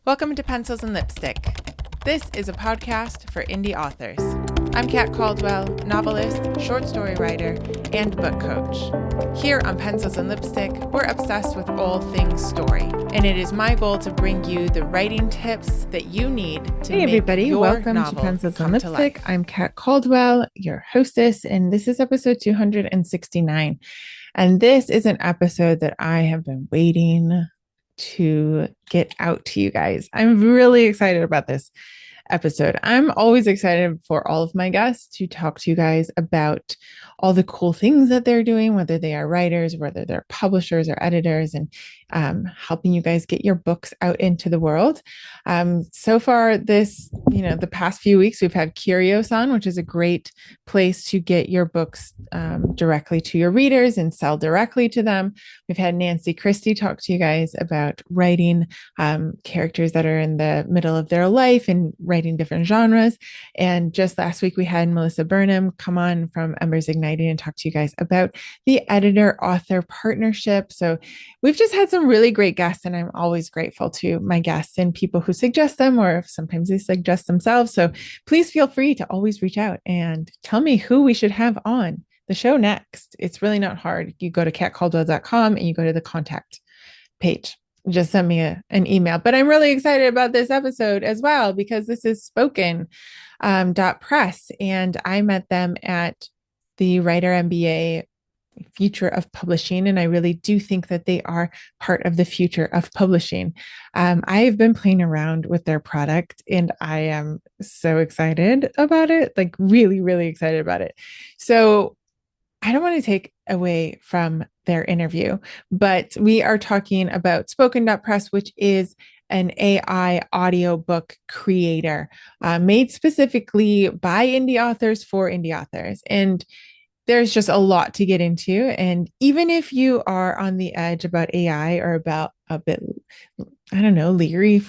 Welcome to Pencils and Lipstick. This is a podcast for indie authors. I'm Kat Caldwell, novelist, short story writer, and book coach. Here on Pencils and Lipstick, we're obsessed with all things story, and it is my goal to bring you the writing tips that you need to make everybody, your welcome novel to Pencils come and to Lipstick. life. I'm Kat Caldwell, your hostess, and this is episode 269. And this is an episode that I have been waiting to get out to you guys. I'm really excited about this episode. I'm always excited for all of my guests to talk to you guys about all the cool things that they're doing, whether they are writers, whether they're publishers or editors, and helping you guys get your books out into the world. So far the past few weeks, we've had Curios on, which is a great place to get your books directly to your readers and sell directly to them. We've had Nancy Christie talk to you guys about writing characters that are in the middle of their life and writing different genres. And just last week, we had Melissa Burnham come on from Embers Igniting and talk to you guys about the editor-author partnership. So we've just had some really great guests, and I'm always grateful to my guests and people who suggest them, or sometimes they suggest themselves. So please feel free to always reach out and tell me who we should have on the show next. It's really not hard. You go to katcaldwell.com and you go to the contact page. Just send me an email. But I'm really excited about this episode as well, because this is Spoken .press, and I met them at the Writer MBA Future of Publishing, and I really do think that they are part of the future of publishing. I've been playing around with their product, and I am so excited about it, like really, really excited about it. So I don't want to take away from their interview, but we are talking about Spoken .press, which is an AI audiobook creator made specifically by indie authors for indie authors. And there's just a lot to get into. And even if you are on the edge about AI, or about a bit, I don't know, leery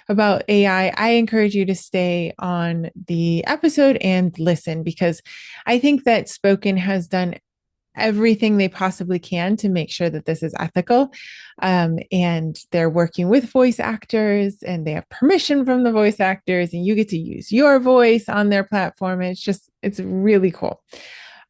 about AI, I encourage you to stay on the episode and listen, because I think that Spoken has done everything they possibly can to make sure that this is ethical. And they're working with voice actors, and they have permission from the voice actors, and you get to use your voice on their platform. It's really cool.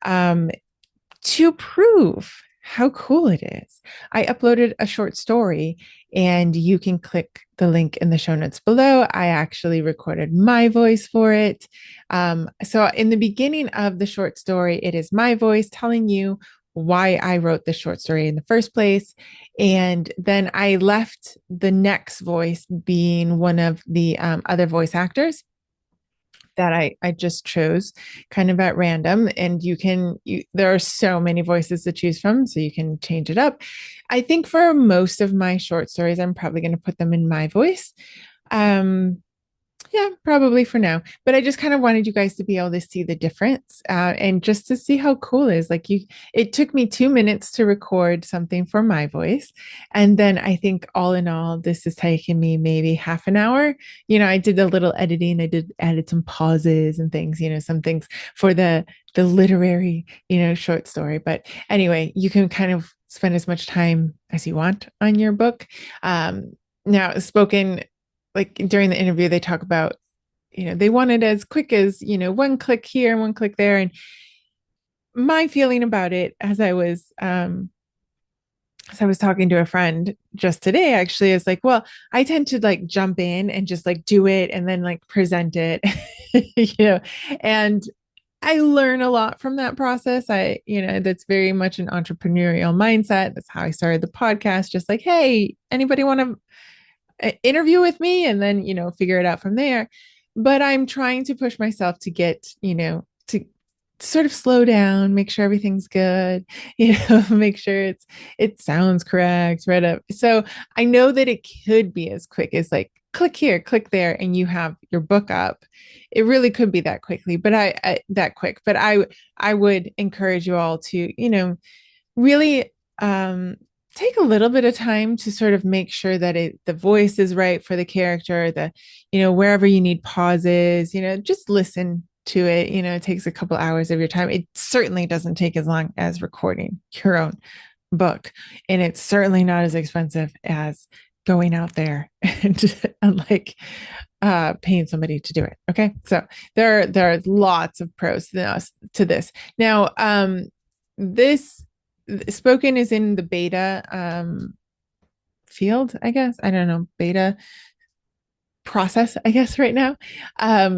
To prove how cool it is, I uploaded a short story, and you can click the link in the show notes below. I actually recorded my voice for it. So in the beginning of the short story, it is my voice telling you why I wrote the short story in the first place. And then I left the next voice being one of the other voice actors that I just chose kind of at random. And there are so many voices to choose from, so you can change it up. I think for most of my short stories, I'm probably going to put them in my voice. Yeah, probably for now. But I just kind of wanted you guys to be able to see the difference, and just to see how cool it is. It took me 2 minutes to record something for my voice. And then I think all in all, this has taken me maybe half an hour. I did a little editing. I added some pauses and things, some things for the literary, short story. But anyway, you can kind of spend as much time as you want on your book. Now, Spoken, like during the interview, they talk about, they want it as quick as, one click here, one click there. And my feeling about it, as I was talking to a friend just today, actually, is like, well, I tend to like jump in and just like do it and then like present it, and I learn a lot from that process. That's very much an entrepreneurial mindset. That's how I started the podcast. Just like, hey, anybody want to interview with me, and then figure it out from there. But I'm trying to push myself to get to sort of slow down, make sure everything's good, make sure it sounds correct right up. So I know that it could be as quick as like click here, click there, and you have your book up. It really could be that quickly, but I would encourage you all to really take a little bit of time to sort of make sure that the voice is right for the character, wherever you need pauses, just listen to it. It takes a couple hours of your time. It certainly doesn't take as long as recording your own book. And it's certainly not as expensive as going out there and unlike paying somebody to do it. Okay. So there are lots of pros to this. Now, this spoken is in the beta field, I guess. I don't know, beta process, I guess, right now.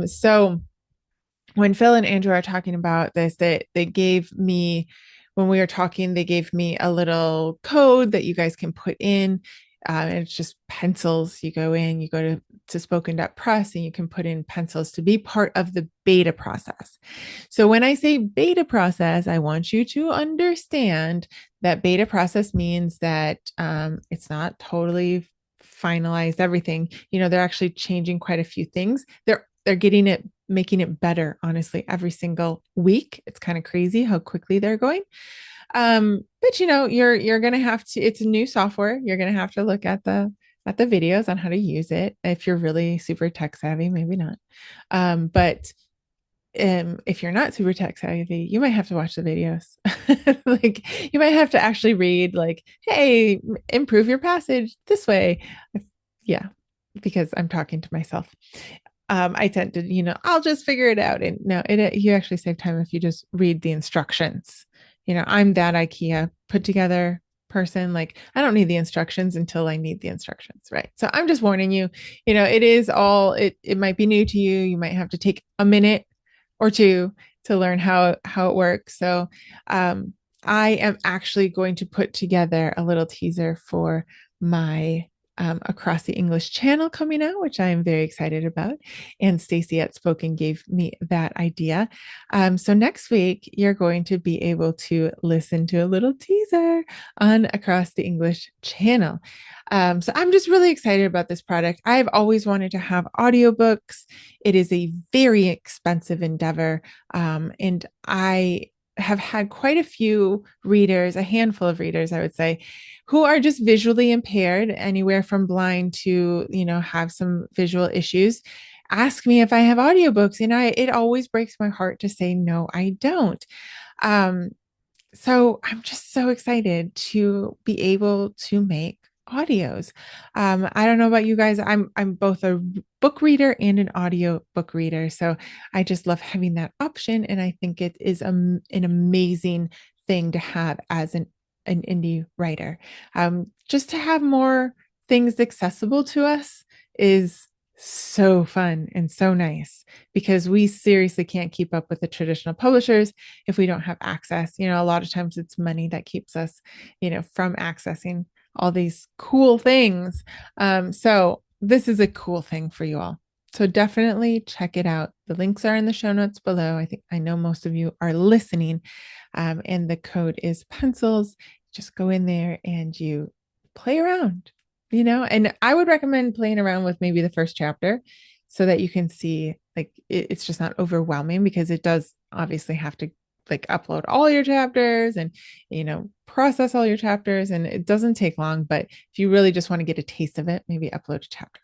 So when Phil and Andrew are talking about this, they gave me, when we were talking, they gave me a little code that you guys can put in. And it's just pencils. You go in, you go to spoken.press, and you can put in pencils to be part of the beta process. So when I say beta process, I want you to understand that beta process means that it's not totally finalized everything. They're actually changing quite a few things. They're getting it, making it better, honestly, every single week. It's kind of crazy how quickly they're going. But you're gonna have to, it's a new software. You're gonna have to look at the videos on how to use it. If you're really super tech savvy, maybe not. But if you're not super tech savvy, you might have to watch the videos. Like you might have to actually read, like, hey, improve your passage this way. Yeah, because I'm talking to myself. I tend to, I'll just figure it out. And no, you actually save time if you just read the instructions. I'm that IKEA put together person. Like I don't need the instructions until I need the instructions. Right. So I'm just warning you, it might be new to you. You might have to take a minute or two to learn how it works. So, I am actually going to put together a little teaser for my Across the English channel coming out, which I am very excited about. And Stacy at Spoken gave me that idea. So next week, you're going to be able to listen to a little teaser on Across the English channel. So I'm just really excited about this product. I've always wanted to have audiobooks. It is a very expensive endeavor. And I have had quite a few readers, a handful of readers, I would say, who are just visually impaired, anywhere from blind to, have some visual issues, ask me if I have audiobooks. And it always breaks my heart to say, no, I don't. So I'm just so excited to be able to make audios. I don't know about you guys. I'm both a book reader and an audio book reader. So I just love having that option. And I think it is an amazing thing to have as an indie writer. Just to have more things accessible to us is so fun and so nice, because we seriously can't keep up with the traditional publishers if we don't have access. A lot of times it's money that keeps us, from accessing all these cool things. So this is a cool thing for you all. So definitely check it out. The links are in the show notes below. I know most of you are listening, and the code is pencils. Just go in there and you play around, and I would recommend playing around with maybe the first chapter so that you can see, like, it's just not overwhelming, because it does obviously have to, like, upload all your chapters and, process all your chapters, and it doesn't take long. But if you really just want to get a taste of it, maybe upload a chapter.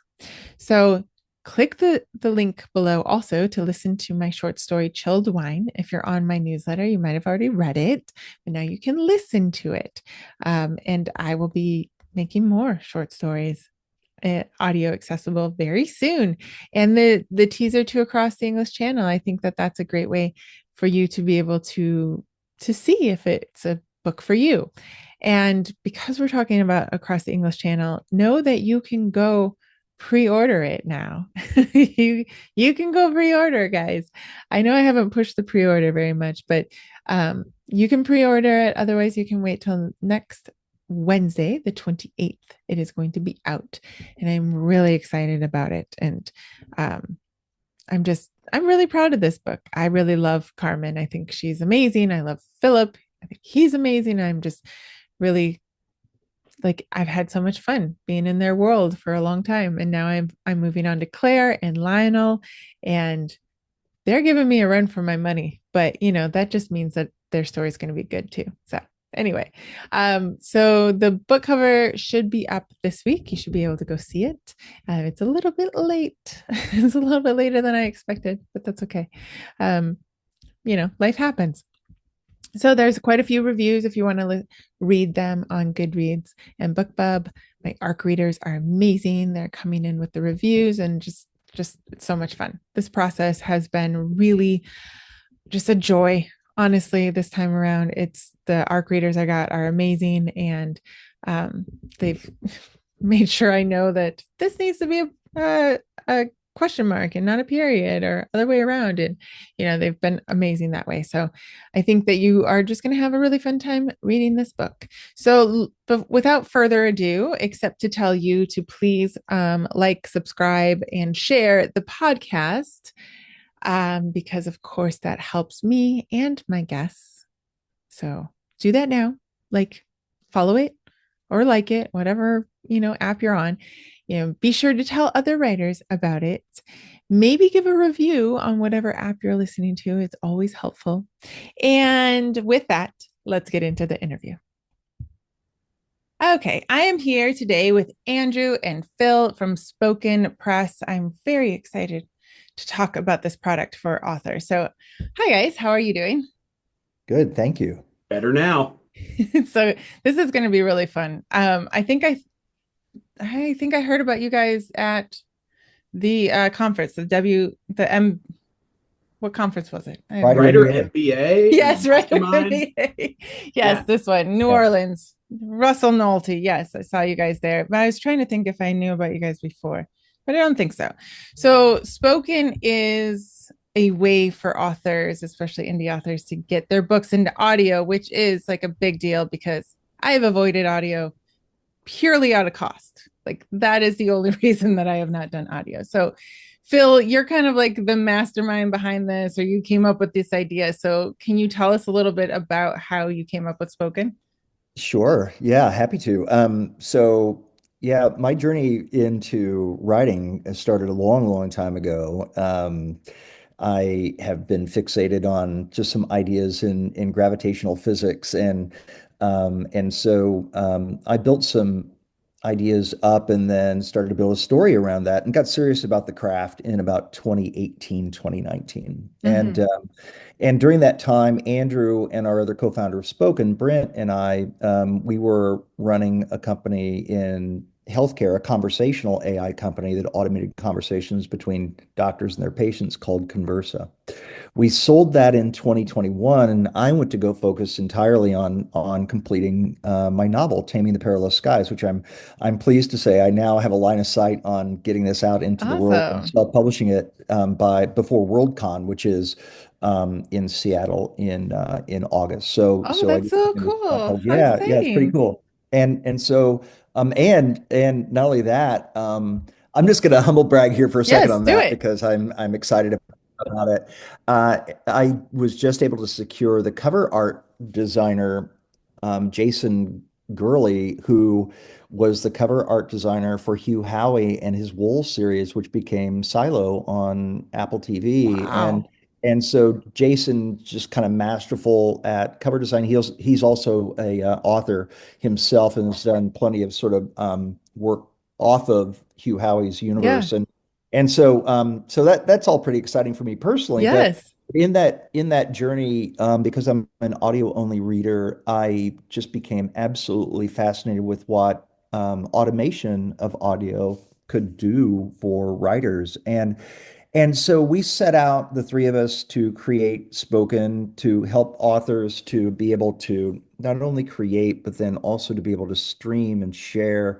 So click the link below also to listen to my short story, Chilled Wine. If you're on my newsletter, you might have already read it, but now you can listen to it. And I will be making more short stories, audio accessible, very soon. And the teaser to Across the English channel, I think that's a great way for you to be able to see if it's a book for you. And because we're talking about Across the English channel, know that you can go pre-order it now. you can go pre-order, guys. I know I haven't pushed the pre-order very much, but you can pre-order it. Otherwise, you can wait till next Wednesday, the 28th. It is going to be out, and I'm really excited about it. And I'm really proud of this book. I really love Carmen. I think she's amazing. I love Philip. I think he's amazing. I'm just really, like, I've had so much fun being in their world for a long time. And now I'm moving on to Claire and Lionel, and they're giving me a run for my money. But that just means that their story is going to be good too. So anyway, so the book cover should be up this week. You should be able to go see it. It's a little bit late. It's a little bit later than I expected, but that's okay. Life happens. So there's quite a few reviews if you want to read them on Goodreads and BookBub. My ARC readers are amazing. They're coming in with the reviews and just it's so much fun. This process has been really just a joy. Honestly, this time around, it's the ARC readers I got are amazing, and they've made sure I know that this needs to be a question mark and not a period or other way around. And, they've been amazing that way. So I think that you are just going to have a really fun time reading this book. So, but without further ado, except to tell you to please like, subscribe, and share the podcast, because, of course, that helps me and my guests. So do that now. Like, follow it or like it, whatever, app you're on. Be sure to tell other writers about it. Maybe give a review on whatever app you're listening to. It's always helpful. And with that, let's get into the interview. Okay, I am here today with Andrew and Phil from Spoken Press. I'm very excited to talk about this product for authors. So, hi guys, how are you doing? Good, thank you. Better now. So, this is going to be really fun. I think I heard about you guys at the conference, the M. What conference was it? Writer MBA. Yes, Writer Mastermind. MBA. Yes, Yeah. this one, New Orleans. Russell Nolte. Yes, I saw you guys there. But I was trying to think if I knew about you guys before, but I don't think so. So, Spoken is a way for authors, especially indie authors, to get their books into audio, which is like a big deal because I have avoided audio purely out of cost. Like, that is the only reason that I have not done audio. So, Phil, you're kind of like the mastermind behind this, or you came up with this idea. So, can you tell us a little bit about how you came up with Spoken? Sure. Yeah, happy to. Yeah, my journey into writing started a long, long time ago. I have been fixated on just some ideas in gravitational physics, and I built some ideas up and then started to build a story around that and got serious about the craft in about 2018, 2019. Mm-hmm. And during that time, Andrew and our other co-founder of Spoken, Brent, and I, we were running a company in healthcare, a conversational AI company that automated conversations between doctors and their patients called Conversa. We sold that in 2021, and I went to go focus entirely on completing my novel, Taming the Perilous Skies, which I'm pleased to say I now have a line of sight on getting this out into the world and Awesome. self-publishing it by before WorldCon, which is in Seattle in August. Oh, So I that's get so to cool. self-publish. How Yeah, it's pretty exciting. cool. And not only that, I'm just going to humble brag here for a second Yes, on do that it. because I'm excited about it. I was just able to secure the cover art designer, Jason Gurley, who was the cover art designer for Hugh Howey and his Wool series, which became Silo on Apple TV. Wow. And so Jason just kind of masterful at cover design. He's also a author himself and has done plenty of sort of work off of Hugh Howey's Yeah. universe. And so that's all pretty exciting for me personally. But Yes. in that journey, because I'm an audio only reader, I just became absolutely fascinated with what automation of audio could do for writers. And so we set out, the three of us, to create Spoken to help authors to be able to not only create, but then also to be able to stream and share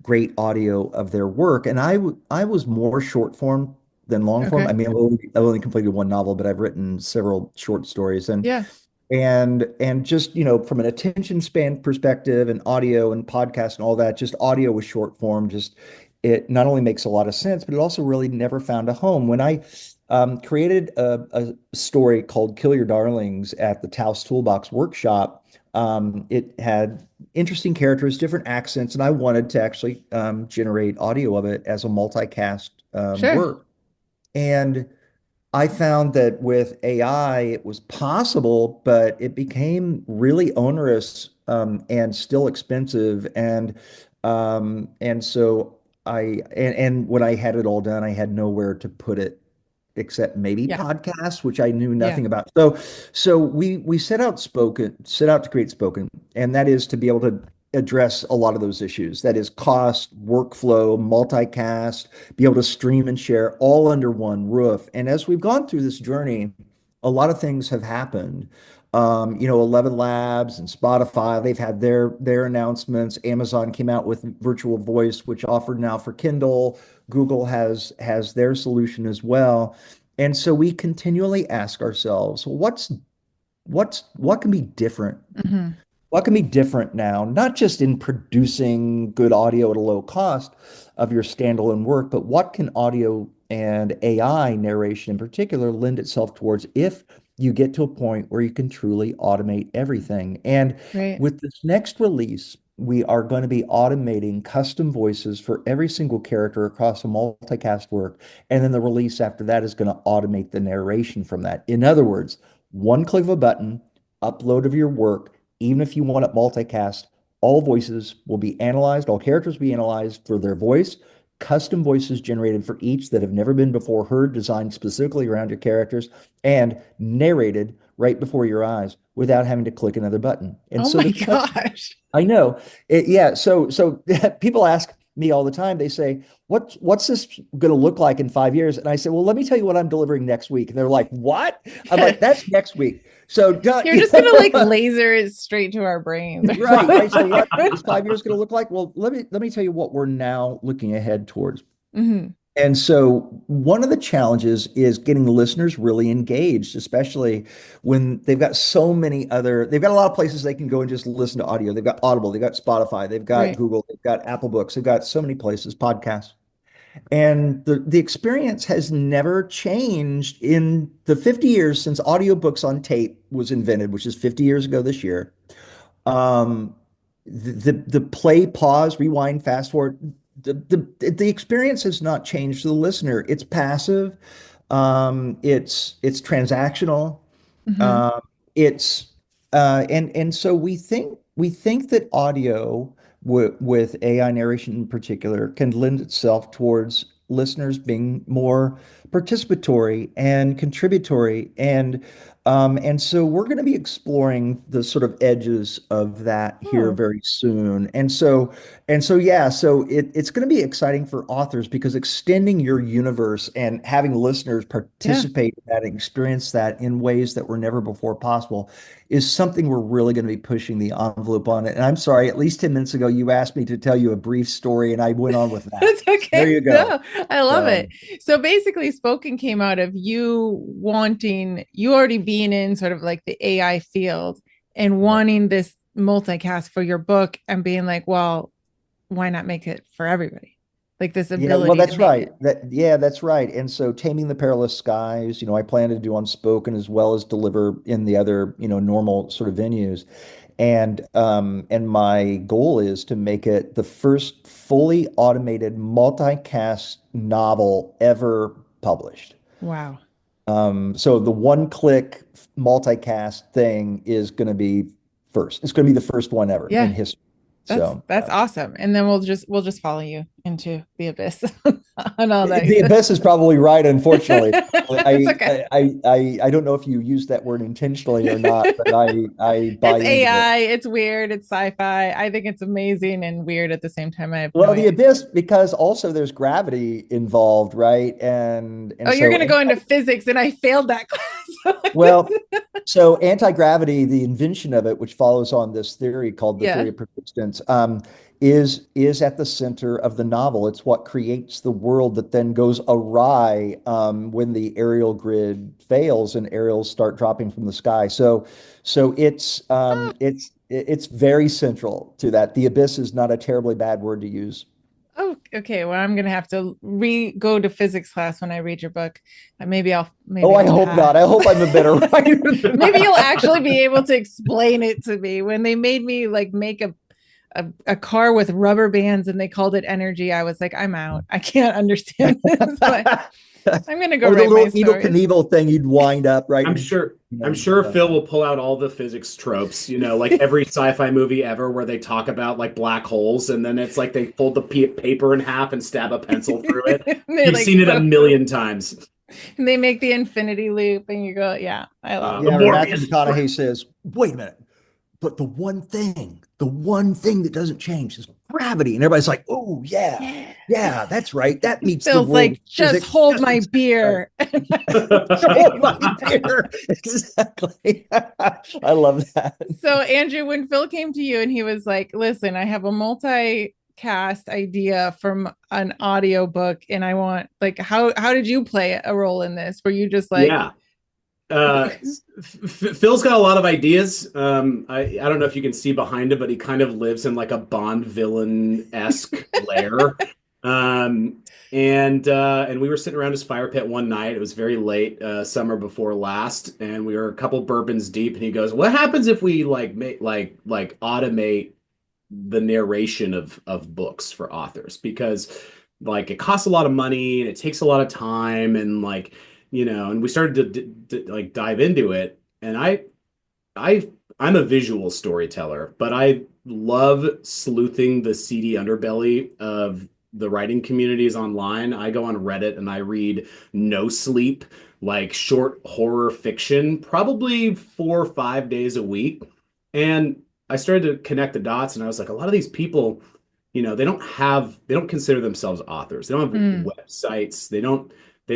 great audio of their work. And I was more short form than long form. I Okay. mean, I've only completed one novel, but I've written several short stories. Yeah. And just, from an attention span perspective and audio and podcast and all that, just audio with short form, just it not only makes a lot of sense, but it also really never found a home. When I created a story called Kill Your Darlings at the Taos Toolbox Workshop, it had interesting characters, different accents, and I wanted to actually generate audio of it as a multicast Sure. work. And I found that with AI, it was possible, but it became really onerous and still expensive. And so and when I had it all done, I had nowhere to put it except maybe Yeah. podcasts, which I knew Yeah. nothing about. So we set out to create Spoken, and that is to be able to address a lot of those issues. That is cost, workflow, multicast, be able to stream and share all under one roof. And as we've gone through this journey, a lot of things have happened. 11 Labs and Spotify, they've had their announcements. Amazon came out with virtual voice, which offered now for Kindle. Google has their solution as well. And so we continually ask ourselves, what can be different? Mm-hmm. What can be different now, not just in producing good audio at a low cost of your standalone work, but what can audio and AI narration in particular lend itself towards if you get to a point where you can truly automate everything? And Right. with this next release, we are going to be automating custom voices for every single character across a multicast work. And then the release after that is going to automate the narration from that. In other words, one click of a button, upload of your work, even if you want it multicast, all voices will be analyzed, all characters will be analyzed for their voice, custom voices generated for each that have never been before heard, designed specifically around your characters, and narrated right before your eyes without having to click another button. And Oh so my the question, gosh. I know. Yeah. So people ask me all the time, they say, what's this going to look like in 5 years? And I say, well, let me tell you what I'm delivering next week. And they're like, what? I'm like, that's next week. So You're just gonna like laser it straight to our brains. right. So what is 5 years going to look like? Well, let me tell you what we're now looking ahead towards. Mm-hmm. And so one of the challenges is getting listeners really engaged, especially when they've got they've got a lot of places they can go and just listen to audio. They've got Audible, they've got Spotify, they've got Right. Google, they've got Apple Books, they've got so many places, podcasts. And the experience has never changed in the 50 years since audiobooks on tape was invented, which is 50 years ago this year. Um, the play, pause, rewind, fast forward, the experience has not changed for the listener. It's passive, it's transactional, Mm-hmm. uh, it's and so we think that audio with AI narration in particular can lend itself towards listeners being more participatory and contributory and so we're going to be exploring the sort of edges of that here Oh, very soon. And so it's going to be exciting for authors because extending your universe and having listeners yeah. participate in that and experience that in ways that were never before possible is something we're really going to be pushing the envelope on it. And I'm sorry, at least 10 minutes ago, you asked me to tell you a brief story and I went on with that. That's okay. There you go. No, I love it. So So basically, Spoken came out of you already being in sort of like the AI field and wanting this multicast for your book and being like, well, why not make it for everybody? Like this yeah, well, ability to that's make right. it. That's right. And so Taming the Perilous Skies, I plan to do Unspoken as well as deliver in the other, normal sort of venues. And my goal is to make it the first fully automated multicast novel ever published. Wow. So the one-click multicast thing is going to be first. It's going to be the first one ever in Yeah. history. That's So that's awesome. And then we'll just follow you into the abyss on all that. the abyss is probably right. Unfortunately, It's okay. I don't know if you used that word intentionally or not, but I buy It's into it. AI, it's weird, it's sci-fi. I think it's amazing and weird at the same time. I have no Well, the idea. abyss because also there's gravity involved, right? And Oh, and you're so gonna go into physics and I failed that class. well, so anti-gravity, the invention of it, which follows on this theory called the Yeah. theory of persistence, is at the center of the novel. It's what creates the world that then goes awry when the aerial grid fails and aerials start dropping from the sky. So Oh, it's very central to that. The abyss is not a terribly bad word to use. oh, okay. Well, I'm gonna have to go to physics class when I read your book. Maybe Oh, I I'll hope not. pass. I hope I'm a better writer than Maybe you'll that. actually be able to explain it to me. When they made me like make a car with rubber bands and they called it energy, I was like, I'm out. I can't understand this, but I'm gonna go Or the write my little Evil stories. Knievel thing you'd wind up, right? I'm And, sure. you I'm know, sure yeah. Phil will pull out all the physics tropes, like every sci-fi movie ever where they talk about like black holes and then it's like they fold the paper in half and stab a pencil through it. They You've like seen it a million times. and they make the infinity loop and you go, yeah, I love The Yeah, or Matthew Morpheus. McConaughey says, wait a minute. but the one thing that doesn't change is gravity. And everybody's like, oh, yeah, Yeah. yeah, that's right. That meets the Phil's world of like, just physics hold just my exactly right. beer. Hold my beer. Exactly. I love that. So Andrew, when Phil came to you and he was like, listen, I have a multi-cast idea from an audiobook and I want like how did you play a role in this? Were you just like Yeah. Phil's got a lot of ideas. I don't know if you can see behind him, but he kind of lives in like a Bond villain-esque lair. Um, and we were sitting around his fire pit one night. It was very late, summer before last, and we were a couple bourbons deep. And he goes, "What happens if we like make like automate the narration of books for authors? Because like it costs a lot of money and it takes a lot of time and like." And we started to like dive into it. And I, I'm a visual storyteller, but I love sleuthing the seedy underbelly of the writing communities online. I go on Reddit and I read No Sleep, like short horror fiction, probably 4 or 5 days a week. And I started to connect the dots, and I was like, a lot of these people, they don't consider themselves authors. They don't have mm, websites. They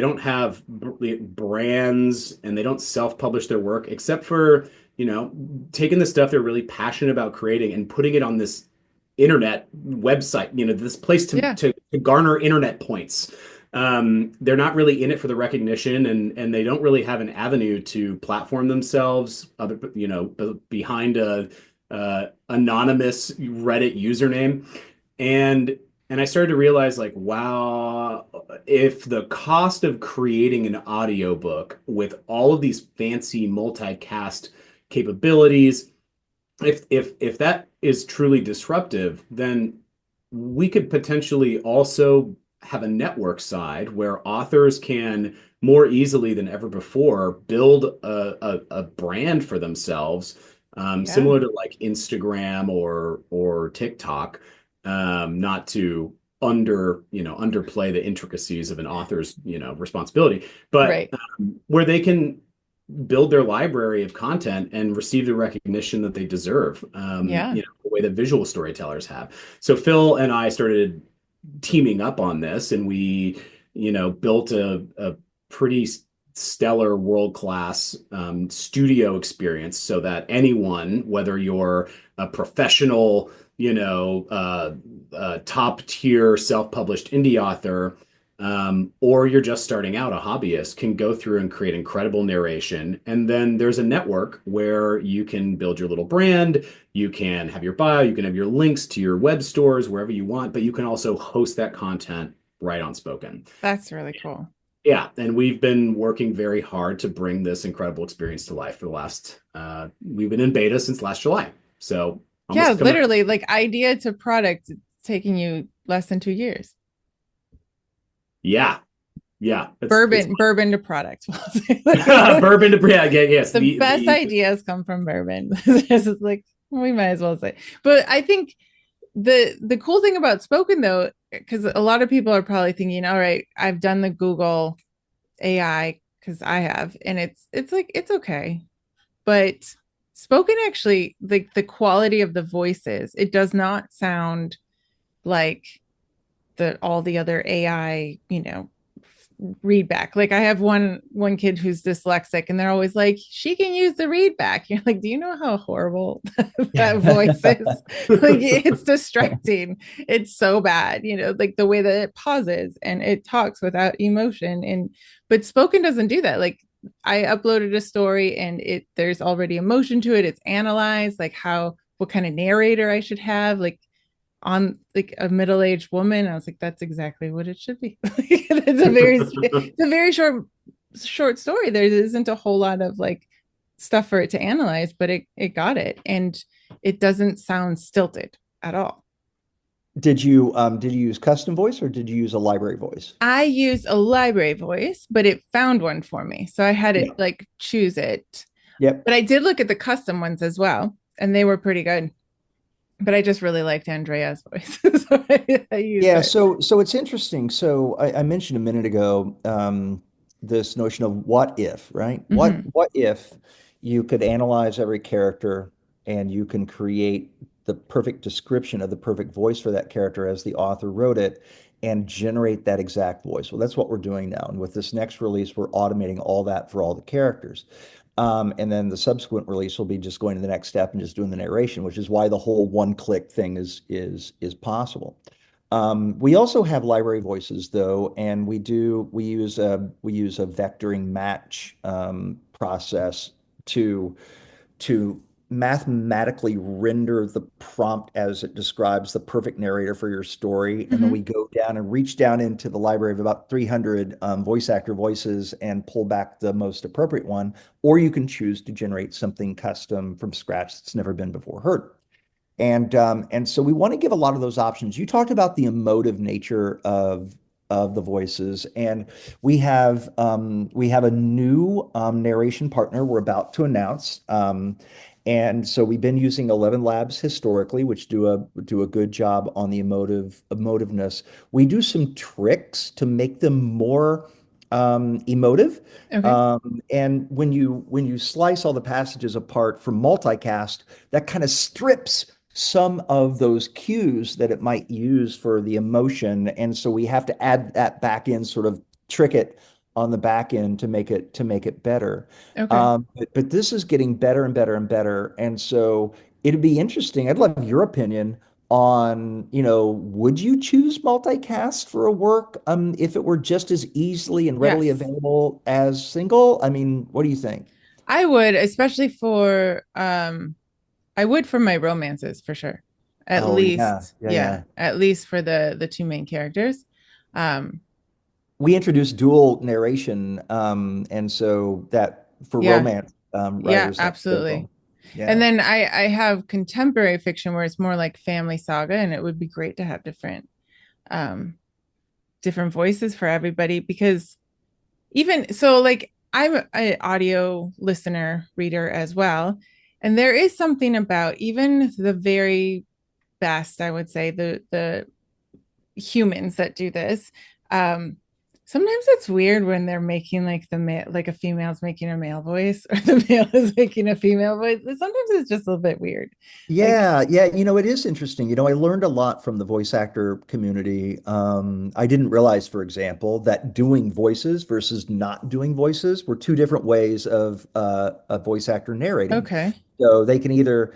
don't have brands, and they don't self-publish their work except for taking the stuff they're really passionate about creating and putting it on this internet website, this place to, yeah, to, to garner internet points. They're not really in it for the recognition, and they don't really have an avenue to platform themselves behind a anonymous Reddit username. And I started to realize like, wow, if the cost of creating an audiobook with all of these fancy multicast capabilities, if that is truly disruptive, then we could potentially also have a network side where authors can more easily than ever before build a brand for themselves, yeah, similar to like Instagram or TikTok, not to underplay the intricacies of an author's responsibility, but right. where they can build their library of content and receive the recognition that they deserve, Yeah. the way that visual storytellers have. So Phil and I started teaming up on this, and we, built a pretty stellar world-class studio experience so that anyone, whether you're a professional, top tier self-published indie author, or you're just starting out, a hobbyist, can go through and create incredible narration. And then there's a network where you can build your little brand. You can have your bio, you can have your links to your web stores, wherever you want, but you can also host that content right on Spoken. That's really cool. Yeah, and we've been working very hard to bring this incredible experience to life for the last, we've been in beta since last July. So Yeah, almost coming up. literally like idea to product taking you less than 2 years. Yeah, yeah. It's Bourbon to product. bourbon to, yeah, yes. The best ideas come from bourbon. This is like we might as well say. But I think the cool thing about Spoken though, because a lot of people are probably thinking, all right, I've done the Google AI because I have, and it's like it's okay. But Spoken actually, like the quality of the voices, it does not sound like all the other AI, read back. Like I have one kid who's dyslexic and they're always like, she can use the read back. You're like, do you know how horrible that voice is? Like it's distracting. It's so bad, like the way that it pauses and it talks without emotion. But Spoken doesn't do that. Like I uploaded a story and there's already emotion to it. It's analyzed, like what kind of narrator I should have, like on like a middle-aged woman. I was like, that's exactly what it should be. It's a very short story. There isn't a whole lot of like stuff for it to analyze, but it got it, and it doesn't sound stilted at all. Did you use custom voice or did you use a library voice? I used a library voice, but it found one for me, so I had Yeah. it like choose it. Yep. But I did look at the custom ones as well, and they were pretty good. But I just really liked Andrea's voice, so I used Yeah, it. so it's interesting. So I mentioned a minute ago this notion of what if, right? What Mhm. what if you could analyze every character and you can create the perfect description of the perfect voice for that character as the author wrote it and generate that exact voice. Well, that's what we're doing now. And with this next release, we're automating all that for all the characters. And then the subsequent release will be just going to the next step and just doing the narration, which is why the whole one-click thing is possible. We also have library voices though, and we use a vectoring match process to mathematically render the prompt as it describes the perfect narrator for your story. And then we go down and reach down into the library of about 300 voice actor voices and pull back the most appropriate one. Or you can choose to generate something custom from scratch that's never been before heard. And so we want to give a lot of those options. You talked about the emotive nature of the voices, and we have a new narration partner we're about to announce. And so we've been using 11 Labs historically, which do a good job on the emotiveness. We do some tricks to make them more emotive. Okay. And when you slice all the passages apart from multicast, that kind of strips some of those cues that it might use for the emotion. And so we have to add that back in, sort of trick it on the back end to make it better. Okay. But this is getting better and better and better. And so it'd be interesting. I'd love your opinion on, would you choose multicast for a work if it were just as easily and readily Yes. available as single? I mean, what do you think? I would, especially for I would for my romances for sure. At Oh yeah, least, yeah, yeah, yeah. at least for the two main characters. Um, We introduced dual narration, and so that for yeah, romance yeah, writers, that's absolutely. critical. And Yeah. then I have contemporary fiction where it's more like family saga, and it would be great to have um different voices for everybody because even so, like I'm an audio listener reader as well, and there is something about even the very best, I would say, the humans that do this. Um, Sometimes it's weird when they're making like like a female's making a male voice or the male is making a female voice. Sometimes it's just a little bit weird. Like, Yeah, yeah, it is interesting. I learned a lot from the voice actor community. I didn't realize, for example, that doing voices versus not doing voices were two different ways of a voice actor narrating. okay, So they can either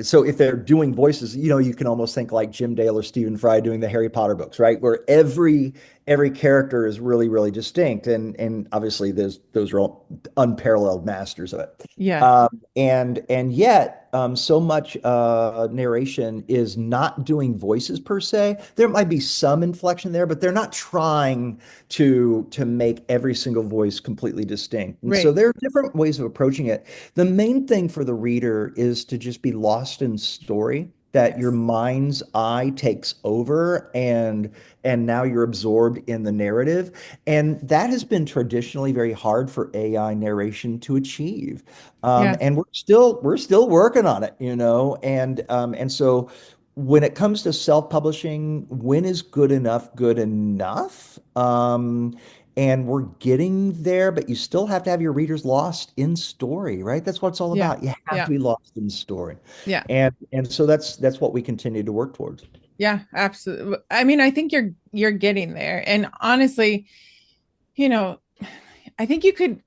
so if they're doing voices, you can almost think like Jim Dale or Stephen Fry doing the Harry Potter books, right? Where every character is really, really distinct, and obviously those are all unparalleled masters of it. yeah, And yet, so much narration is not doing voices per se. There might be some inflection there, but they're not trying to make every single voice completely distinct. And so right, there are different ways of approaching it. The main thing for the reader is to just be lost in story, that your yes, mind's eye takes over and now you're absorbed in the narrative. And that has been traditionally very hard for AI narration to achieve. yeah, And we're still working on it, and so when it comes to self-publishing, when is good enough good enough? And we're getting there, but you still have to have your readers lost in story, right? That's what it's all yeah, about. You have yeah, to be lost in story. yeah, And so that's what we continue to work towards. yeah, absolutely. I mean, I think you're getting there, and honestly, you know, I think you could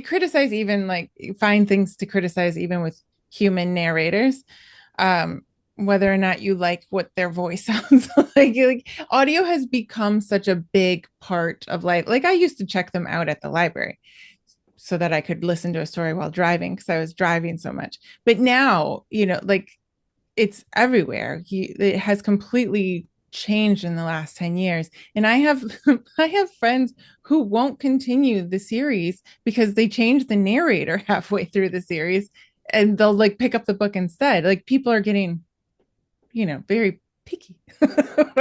criticize, even like find things to criticize even with human narrators, um whether or not you like what their voice sounds like audio has become such a big part of life. Like I used to check them out at the library so that I could listen to a story while driving because I was driving so much, but now like it's everywhere. It has completely changed in the last 10 years. And I have I have friends who won't continue the series because they changed the narrator halfway through the series and they'll like pick up the book instead. Like people are getting, very picky.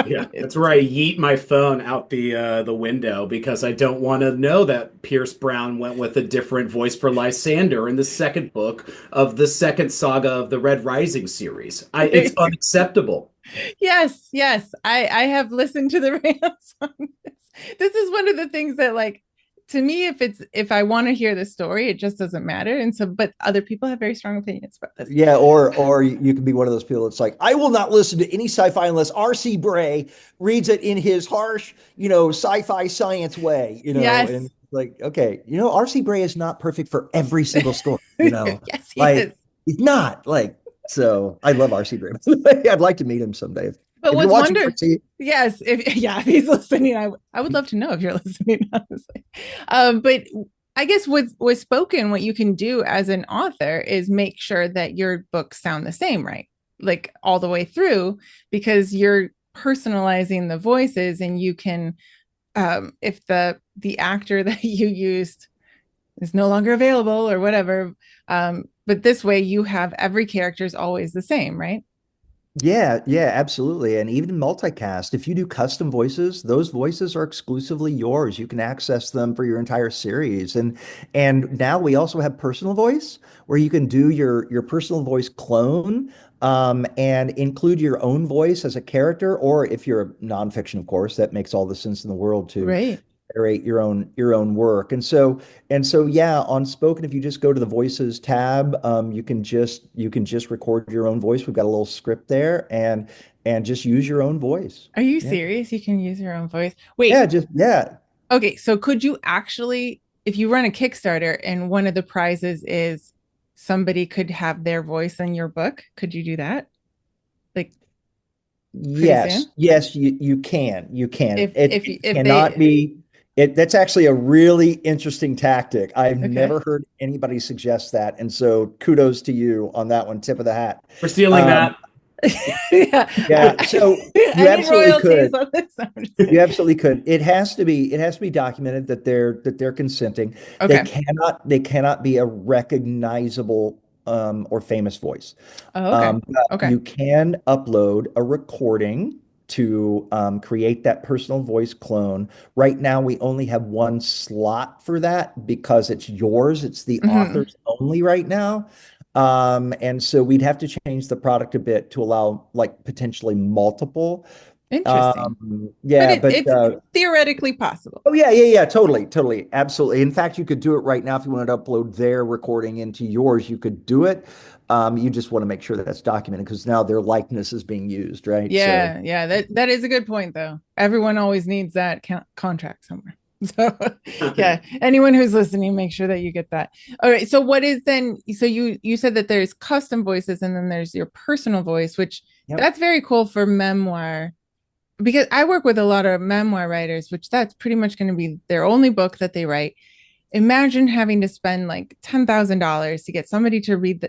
Yeah, that's where I yeet my phone out the window because I don't want to know that Pierce Brown went with a different voice for Lysander in the second book of the second saga of the Red Rising series. It's unacceptable. Yes, yes. I have listened to the rants on this. This is one of the things that like to me, if I want to hear the story, it just doesn't matter. And so, but other people have very strong opinions about this. Yeah, or you can be one of those people that's like, I will not listen to any sci-fi unless R.C. Bray reads it in his harsh, sci-fi science way, Yes. and like, okay, R.C. Bray is not perfect for every single story, Yes, he like is. he's not like, so I love R.C. Bray. I'd like to meet him someday. But If you're what's watching wonder, R.C., yes, if he's listening, I would love to know if you're listening, honestly. But I guess with spoken, what you can do as an author is make sure that your books sound the same, right? Like all the way through, because you're personalizing the voices, and you can, if the actor that you used is no longer available or whatever, but this way you have every character is always the same, right? yeah, yeah, absolutely. And even multicast, if you do custom voices, those voices are exclusively yours. You can access them for your entire series. And now we also have personal voice where you can do your personal voice clone, and include your own voice as a character, or if you're a nonfiction, of course, that makes all the sense in the world to Right. narrate your own work. And so yeah, on spoken, if you just go to the voices tab, you can just record your own voice. We've got a little script there, and just use your own voice. Are you Yeah. serious? You can use your own voice. Yeah, Wait, just yeah. okay, so could you actually, if you run a Kickstarter and one of the prizes is somebody could have their voice in your book, could you do that? Like pretty Yes, soon? yes, you can. You can. If It, if it if cannot they be that's actually a really interesting tactic. I've okay. never heard anybody suggest that. And so kudos to you on that one, tip of the hat. We're stealing Um, that. Yeah. yeah, so I you need absolutely royalties could. on this. I'm just You kidding. absolutely could. It has to be documented that they're consenting. They Okay. cannot be a recognizable or famous voice. Oh, okay. But Okay. you can upload a recording to create that personal voice clone. Right now, we only have one slot for that because it's yours. It's the Mhm. author's only right now. And so we'd have to change the product a bit to allow like potentially multiple. Interesting. But Yeah, but it's theoretically possible. oh yeah, yeah, yeah, totally, totally, absolutely. In fact, you could do it right now if you wanted to upload their recording into yours. You could do it. You just want to make sure that that's documented because now their likeness is being used, right? So Yeah, yeah, that is a good point though. Everyone always needs that contract somewhere. So, yeah, anyone who's listening, make sure that you get that. All right, so what is then, so you said that there's custom voices and then there's your personal voice, which yep. that's very cool for memoir, because I work with a lot of memoir writers, which that's pretty much going to be their only book that they write. Imagine having to spend like $10,000 to get somebody to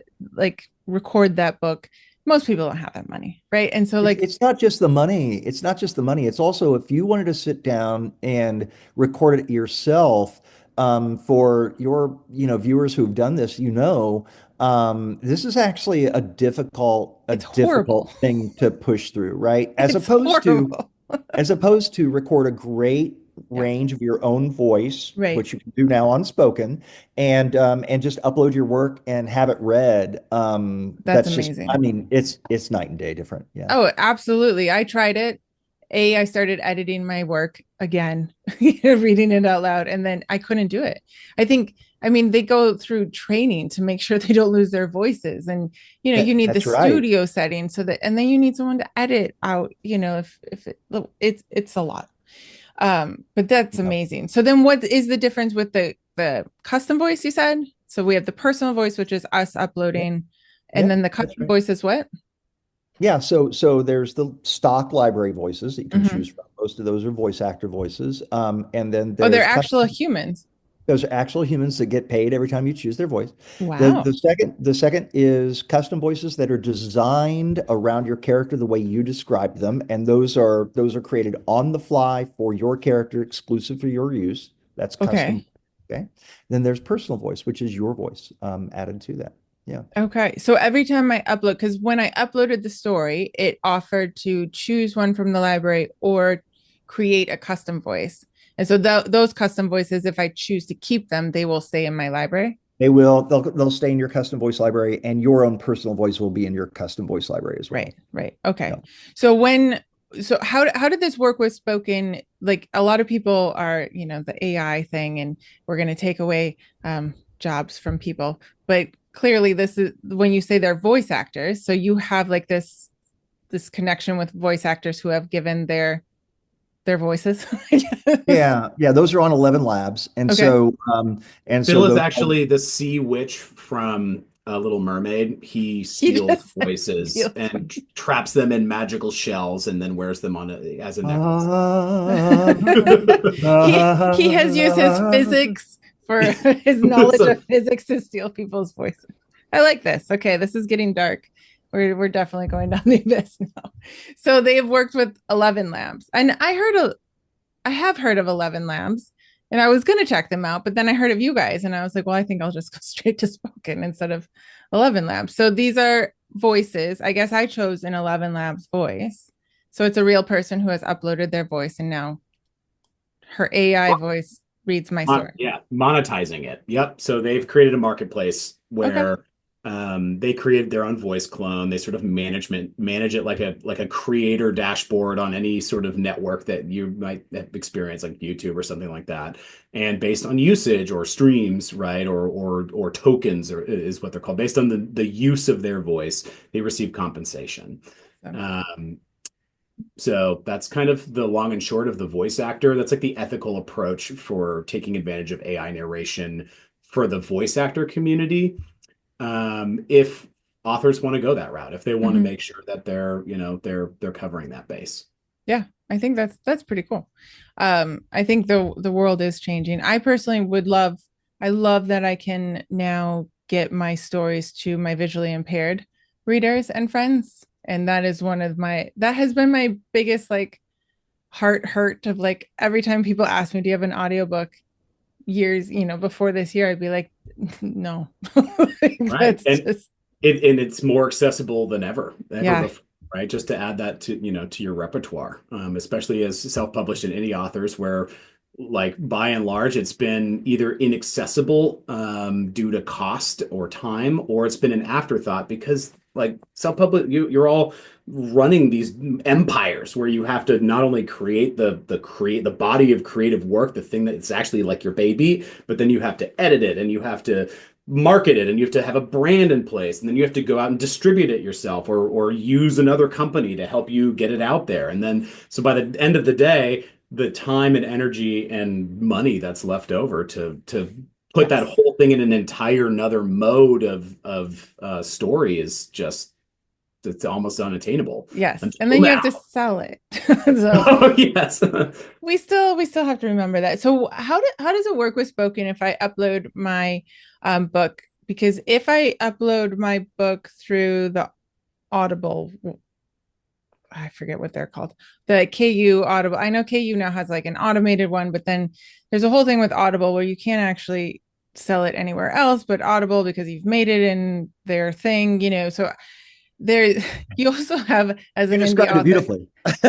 record that book. Most people don't have that money, right? And so like It's not just the money. It's not just the money. It's also if you wanted to sit down and record it yourself, for your, viewers who've done this, this is actually a it's horrible. difficult thing to push through, right? As It's opposed to horrible. as opposed to record a great Yeah, range of your own voice, right. which you can do now on spoken, and just upload your work and have it read. That's That's just, I amazing. mean, it's night and day different. Yeah. Oh, absolutely. I tried it. I started editing my work again, reading it out loud, and then I couldn't do it. I mean, they go through training to make sure they don't lose their voices. And, you need the That's right. studio setting so that, and then you need someone to edit out, if it's a lot. But that's Yeah. amazing. So then what is the difference with the custom voice you said? So we have the personal voice, which is us Yep. uploading, and Yep. then the That's custom right. voice is what? Yeah. So there's the stock library voices that you can choose Mhm. from. Most of those are voice actor voices. And then Oh, they're there's actual custom. humans. Those are actual humans that get paid every time you choose their voice. The Wow. the second the second is custom voices that are designed around your character the way you described them, and those are created on the fly for your character, exclusive for your use. That's custom. Okay. Okay. Then there's personal voice, which is your voice added to that. Yeah. Okay. So every time I upload, because when I uploaded the story, it offered to choose one from the library or create a custom voice. And so those custom voices, if I choose to keep them, they will stay in my library. They'll stay in your custom voice library, and your own personal voice will be in your custom voice library as well. Right. Right. Okay. Yeah. So when so how did this work with spoken? Like a lot of people are, the AI thing, and we're going to take away jobs from people. But clearly, this is when you say they're voice actors. So you have like this connection with voice actors who have given their voices. Yeah, yeah, those are on 11 labs. And Okay. so Phil is those actually the sea witch from Little Mermaid. He He steals just voices feels and traps them in magical shells and then wears them on as a necklace. Ah, he has used his physics for his knowledge So, of physics to steal people's voices. I like this. Okay, this is getting dark. We're definitely going down the abyss now. So they have worked with 11 labs, and I have heard of 11 labs, and I was going to check them out, but then I heard of you guys, and I was like, well, I think I'll just go straight to spoken instead of 11 labs. So these are voices. I guess I chose an 11 labs voice. So it's a real person who has uploaded their voice, and now her AI voice reads my story. yeah, monetizing it. Yep. So they've created a marketplace Okay. where they created their own voice clone. They sort of manage it like a creator dashboard on any sort of network that you might experience, like YouTube or something like that. And based on usage or streams, right, or tokens, or is what they're called, based on the use of their voice, they receive compensation. So, So that's kind of the long and short of the voice actor. That's like the ethical approach for taking advantage of AI narration for the voice actor community. If authors want to go that route, if they want to mhm. make sure that they're covering that base. Yeah, I think that's pretty cool. I think the world is changing. I personally I love that I can now get my stories to my visually impaired readers and friends. And that is that has been my biggest like heart hurt of like every time people ask me, do you have an audiobook? Years, before this year, I'd be like, no. Like, Right. that's And just, it's more accessible than ever yeah. before, right? Just to add that to your repertoire, especially as self-published and indie authors, where like by and large it's been either inaccessible due to cost or time, or it's been an afterthought because like self-published, you're all running these empires where you have to not only create the body of creative work, the thing that's actually like your baby, but then you have to edit it and you have to market it and you have to have a brand in place and then you have to go out and distribute it yourself or use another company to help you get it out there. And then so by the end of the day, the time and energy and money that's left over to put that Yes. whole thing in an entire another mode of story is just it's almost unattainable Yes. And until then you have now. to sell it. So Oh yes. we still have to remember that. So how does it work with spoken if I upload my book? Because if I upload my book through the Audible, I forget what they're called, the KU Audible. I know KU now has like an automated one, but then there's a whole thing with Audible where you can't actually sell it anywhere else but Audible because you've made it in their thing, so there you also have as you an indie described it author. beautifully.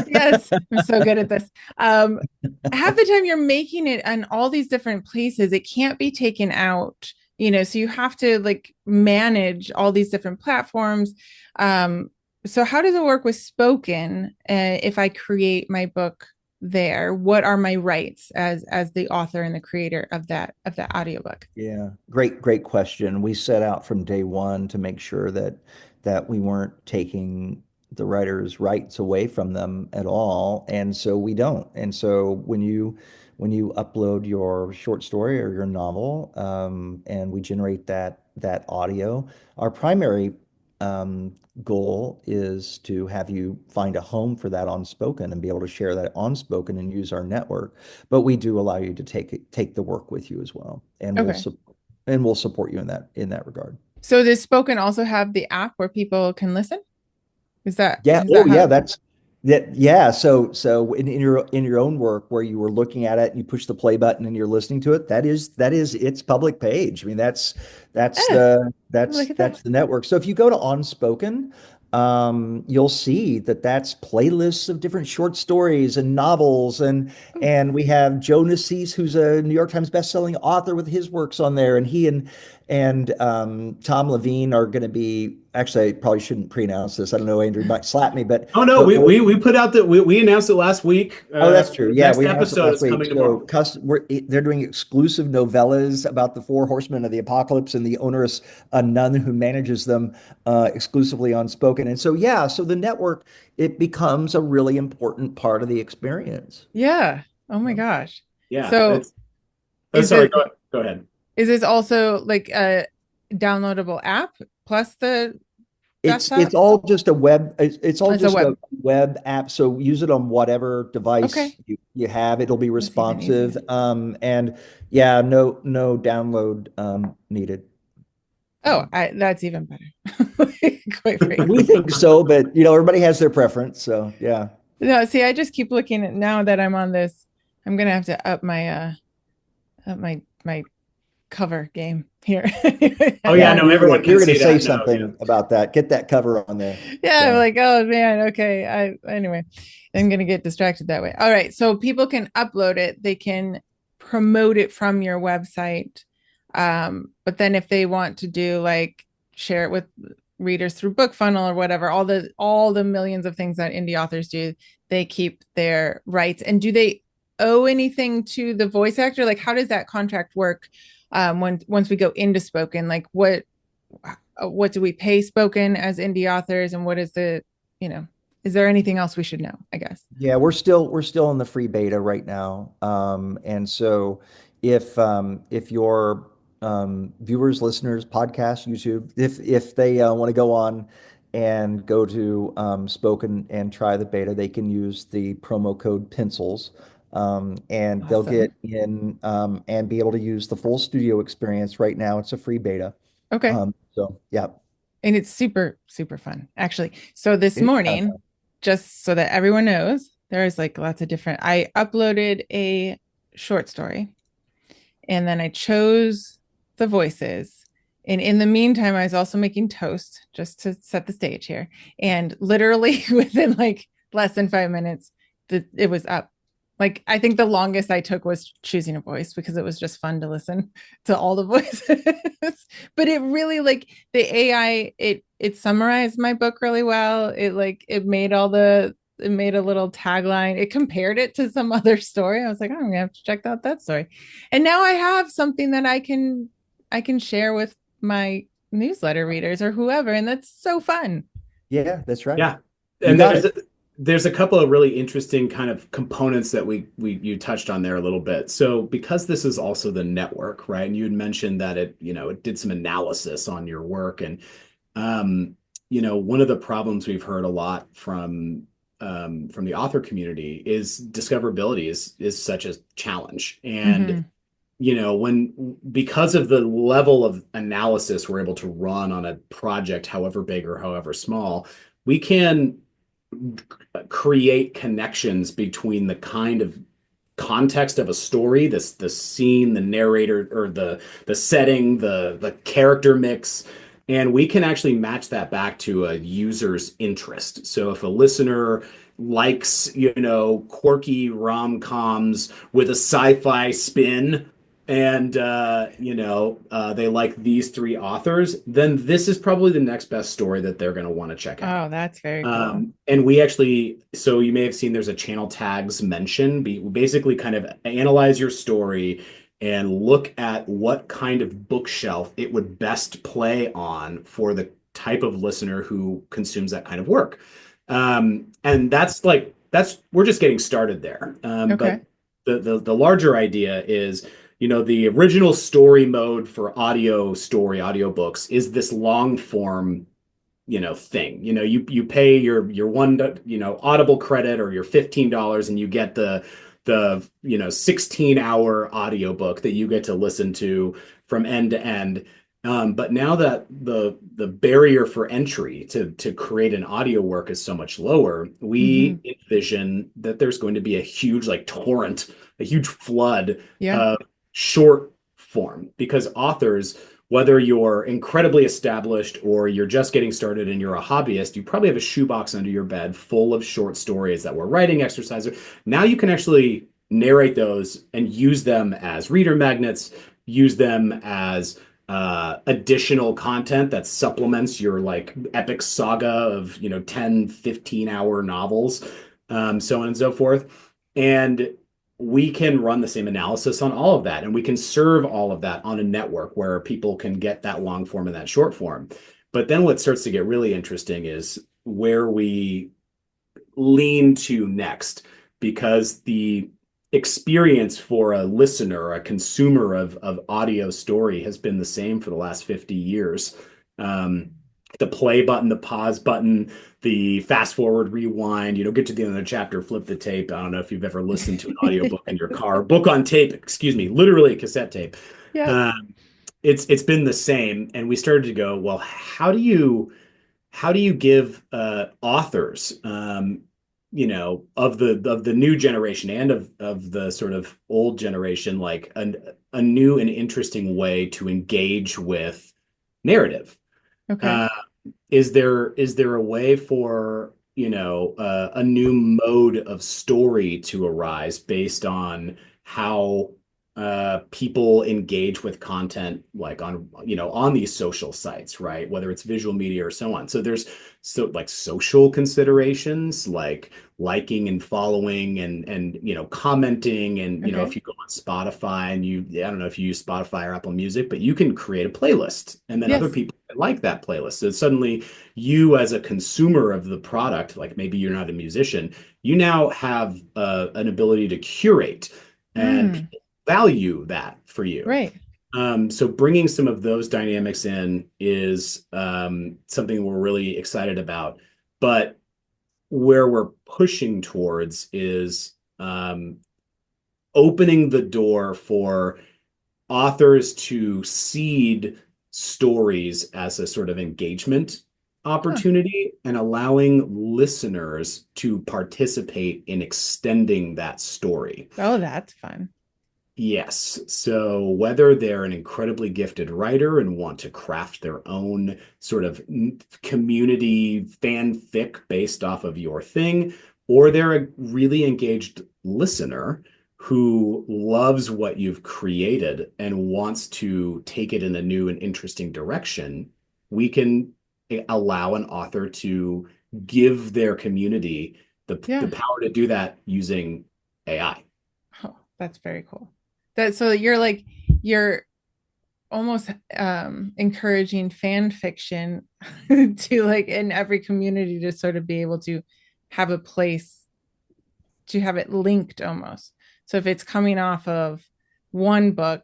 Yes, I'm so good at this. Half the time you're making it on all these different places, it can't be taken out, so you have to like manage all these different platforms. So how does it work with spoken? If I create my book there, what are my rights as the author and the creator of that audiobook? Yeah, great question. We set out from day one to make sure that we weren't taking the writer's rights away from them at all, and so we don't. And so when you upload your short story or your novel, and we generate that audio, our primary um, goal is to have you find a home for that on Spoken and be able to share that on Spoken and use our network. But we do allow you to take the work with you as well, and Okay. we'll support you in that regard. So does spoken also have the app where people can listen? Yeah. Is Oh, that yeah. how? That's that. Yeah. So in your own work where you were looking at it and you push the play button and you're listening to it, that is its public page. I mean, that's Eh, the look that's at that. that's the network. So if you go to Unspoken, you'll see that's playlists of different short stories and novels, and we have Joe Nassis, who's a New York Times bestselling author, with his works on there, and he and Tom Levine are going to be. Actually, I probably shouldn't pre-announce this. I don't know, Andrew might slap me, but Oh no, we put out that we announced it last week. oh, that's true. Yeah, Next we announced it episode last is week. coming So tomorrow. they're doing exclusive novellas about the four horsemen of the apocalypse and the onerous nun who manages them exclusively on spoken. And so, yeah, so the network, it becomes a really important part of the experience. Yeah. Oh my gosh. Yeah, So it's. Oh, is sorry. it Go ahead. is this also like a downloadable app plus the It's desktop? all just a web. It's all As a just a web. web app. So use it on whatever device Okay. you have. It'll be That's even responsive. easier. And yeah, no download needed. Oh, that's even better. Quite We frankly. think so, but everybody has their preference. So yeah. No, see, I just keep looking at now that I'm on this, I'm gonna have to up my cover game here. Oh yeah, no, everyone You're can gonna see say that now. Yeah. something about that. Get that cover on there. Yeah, I'm So like, oh man, okay. Anyway, I'm gonna get distracted that way. All right, so people can upload it, they can promote it from your website. But then if they want to do like share it with readers through book funnel or whatever, all the millions of things that indie authors do, they keep their rights. And do they owe anything to the voice actor? Like, how does that contract work? Once we go into spoken, like what do we pay spoken as indie authors, and what is is there anything else we should know, I guess? yeah, we're still in the free beta right now. And so if your viewers, listeners, podcast, YouTube, if they want to go on and go to Spoken and try the beta, they can use the promo code Pencils. And they'll Awesome. get in and be able to use the full studio experience. Right now, it's a free beta. Okay. So yeah, And it's super, super fun, actually. So this it's kind of morning, fun. just so that everyone knows, there's like lots of different, I uploaded a short story and then I chose the voices. And in the meantime, I was also making toast just to set the stage here. And literally within like less than 5 minutes, it was up. Like, I think the longest I took was choosing a voice because it was just fun to listen to all the voices. But it really, like, the AI, it summarized my book really well. It made a little tagline. It compared it to some other story. I was like, oh, I'm gonna have to check out that story. And now I have something that I can share with my newsletter readers or whoever, and that's so fun. Yeah, that's right. Yeah. You And got it. there's a couple of really interesting kind of components that you touched on there a little bit. So because this is also the network, right? And you had mentioned that it did some analysis on your work. And one of the problems we've heard a lot from the author community is discoverability is such a challenge. And Mm-hmm. because of the level of analysis we're able to run on a project, however big or however small, we can create connections between the kind of context of a story, the scene, the narrator, or the setting, the character mix, and we can actually match that back to a user's interest. So if a listener likes, quirky rom-coms with a sci-fi spin, and they like these three authors, then this is probably the next best story that they're going to want to check out. Oh, that's very cool. And we actually, so you may have seen there's a channel tags mention. We basically kind of analyze your story and look at what kind of bookshelf it would best play on for the type of listener who consumes that kind of work. And we're just getting started there. Okay. But the larger idea is, the original story mode for audiobooks is this long form thing. You pay your one Audible credit or your $15 and you get the 16-hour audiobook that you get to listen to from end to end. But now that the barrier for entry to create an audio work is so much lower, we Mm-hmm. envision that there's going to be a huge torrent, a huge flood Yeah. of short form, because authors, whether you're incredibly established or you're just getting started and you're a hobbyist, you probably have a shoebox under your bed full of short stories that were writing exercises. Now you can actually narrate those and use them as reader magnets, use them as additional content that supplements your like epic saga of 10, 15-hour novels, so on and so forth. And we can run the same analysis on all of that, and we can serve all of that on a network where people can get that long form and that short form. But then what starts to get really interesting is where we lean to next, because the experience for a listener, a consumer of audio story has been the same for the last 50 years. The play button, the pause button, the fast forward, rewind, get to the end of the chapter, flip the tape. I don't know if you've ever listened to an audiobook in your car, book on tape, excuse me, literally a cassette tape. Yeah. It's been the same. And we started to go, well, how do you give authors, of the new generation and of the sort of old generation, like a new and interesting way to engage with narrative? Okay. Uh, is there a way for a new mode of story to arise based on how people engage with content, like on these social sites, right? Whether it's visual media or so on. So there's like social considerations, like liking and following and commenting, and Okay. if you go on Spotify and I don't know if you use Spotify or Apple Music, but you can create a playlist, and then other Yes. people like that playlist. So suddenly you, as a consumer of the product, like maybe you're not a musician, you now have an ability to curate, and Mm, people value that for you. right. So bringing some of those dynamics in is something we're really excited about. But where we're pushing towards is opening the door for authors to seed stories as a sort of engagement Huh. opportunity, and allowing listeners to participate in extending that story. Oh, that's fun. Yes. So whether they're an incredibly gifted writer and want to craft their own sort of community fanfic based off of your thing, or they're a really engaged listener who loves what you've created and wants to take it in a new and interesting direction, we can allow an author to give their community the Yeah. power to do that using AI. Oh, that's very cool. So you're almost encouraging fan fiction to like in every community to sort of be able to have a place to have it linked almost. So if it's coming off of one book,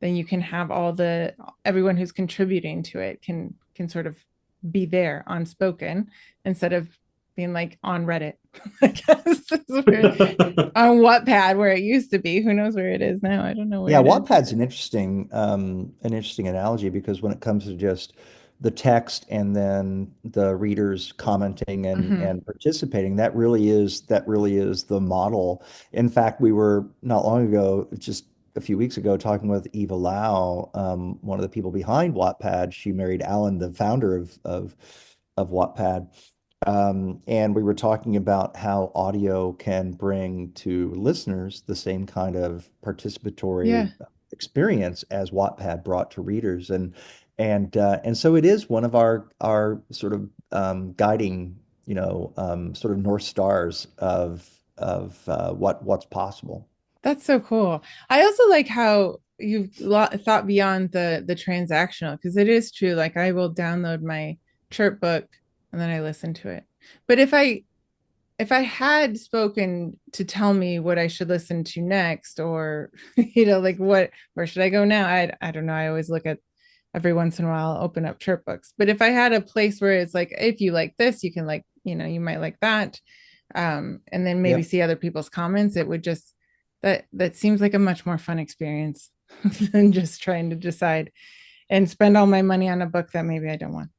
then you can have everyone who's contributing to it can sort of be there on spoken instead of being like on Reddit. I guess on Wattpad where it used to be. Who knows where it is now? I don't know where Yeah, it is. Wattpad's an interesting analogy, because when it comes to just the text and then the readers commenting and Mm-hmm. and participating, that really is the model. In fact, we were not long ago, just a few weeks ago, talking with Eva Lau, one of the people behind Wattpad. She married Alan, the founder of Wattpad. And we were talking about how audio can bring to listeners the same kind of Yeah, participatory experience as Wattpad brought to readers, and so it is one of our sort of guiding, sort of North Stars of what's possible. that's so cool. I also like how you've thought beyond the transactional, because it is true. Like I will download my chirp book and then I listen to it. But if I had spoken to tell me what I should listen to next, or like where should I go now? I don't know. I always look at every once in a while, I'll open up chirp books. But if I had a place where it's like, if you like this, you can like, you might like that. And then maybe Yep. see other people's comments, it would just that seems like a much more fun experience than just trying to decide and spend all my money on a book that maybe I don't want.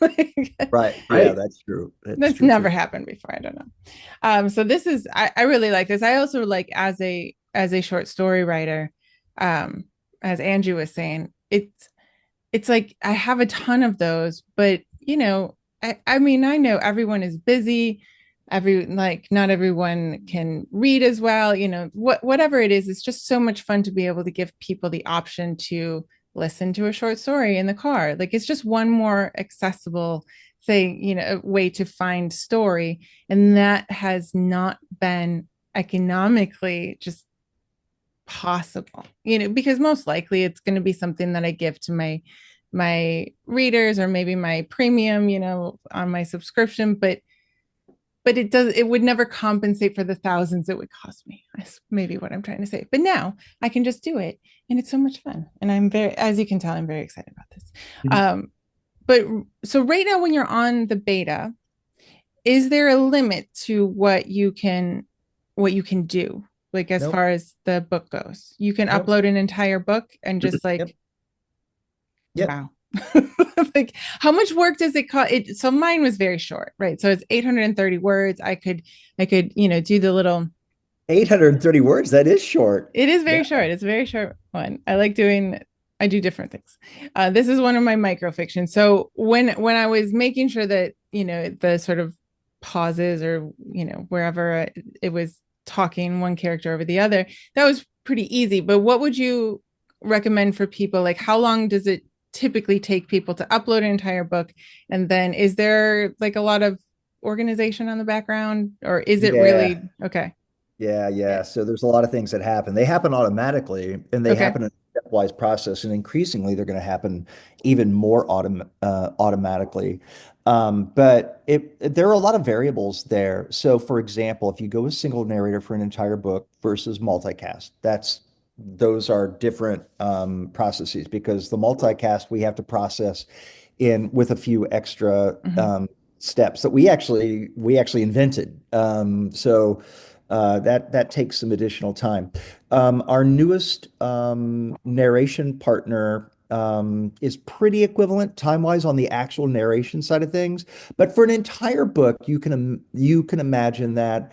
Like, Right. Yeah, Right. that's true. That's that's true never too. happened before. I don't know. So this is I really like this. I also like as a short story writer, as Andrew was saying, it's like I have a ton of those, but I mean, I know everyone is busy. Not everyone can read as well. Whatever it is, it's just so much fun to be able to give people the option to listen to a short story in the car. Like it's just one more accessible thing, way to find story. And that has not been economically just possible, because most likely it's going to be something that I give to my readers, or maybe my premium, on my subscription, but it would never compensate for the thousands it would cost me. That's maybe what I'm trying to say. But now I can just do it, and it's so much fun. And as you can tell, I'm very excited about this. Mm-hmm. But so right now, when you're on the beta, is there a limit to what you can do? Like as far as the book goes, you can upload an entire book and just like, wow. Like how much work does it cost? So mine was very short, right? So it's 830 words. I could, do the little 830 words. That is short. It is very short. It's a very short one. I do different things. This is one of my microfictions. So when I was making sure that, the sort of pauses or, wherever it was talking one character over the other, that was pretty easy. But what would you recommend for people? Like how long does it typically take people to upload an entire book? And then is there like a lot of organization on the background, or is it really okay? Yeah. So there's a lot of things that happen. They happen automatically, and they happen in a stepwise process, and increasingly they're going to happen even more automatically. But there are a lot of variables there. So for example, if you go with single narrator for an entire book versus multicast, those are different processes, because the multicast we have to process with a few extra steps that we actually invented. So that takes some additional time. Our newest narration partner is pretty equivalent time-wise on the actual narration side of things, but for an entire book, you can imagine that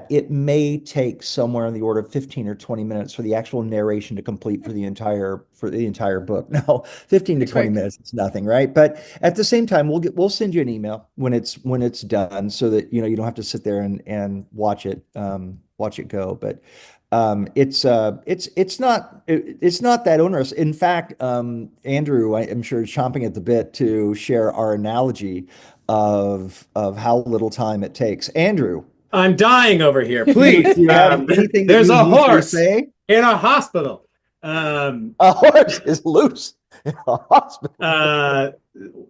it may take somewhere in the order of 15 or 20 minutes for the actual narration to complete for the entire book. Now, 15 to 20 minutes is nothing, right? But at the same time, we'll send you an email when it's done, so that you don't have to sit there and watch it go. But it's not that onerous. In fact, Andrew, I am sure, is chomping at the bit to share our analogy of how little time it takes. Andrew, I'm dying over here. Please. Do you have anything there's that you a need horse to say? In a hospital. A horse is loose in a hospital.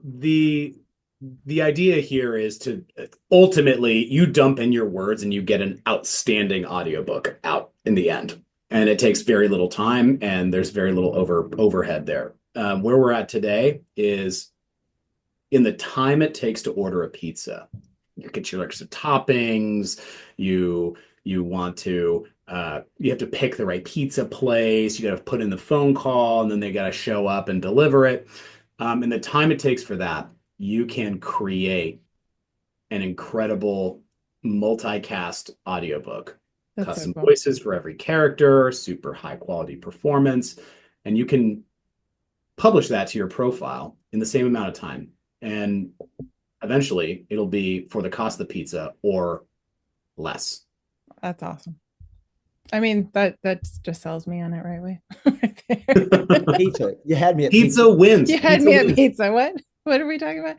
The idea here is to ultimately you dump in your words and you get an outstanding audiobook out in the end. And it takes very little time, and there's very little overhead there. Where we're at today is in the time it takes to order a pizza. You get your extra toppings. You want to you have to pick the right pizza place. You got to put in the phone call, and then they got to show up and deliver it. And the time it takes for that, you can create an incredible multicast audiobook. That's custom so cool. Voices for every character, super high quality performance, and you can publish that to your profile in the same amount of time. And eventually it'll be for the cost of the pizza or less. That's awesome. I mean, that just sells me on it right away. Pizza. You had me at pizza wins. You had me at pizza. What are we talking about?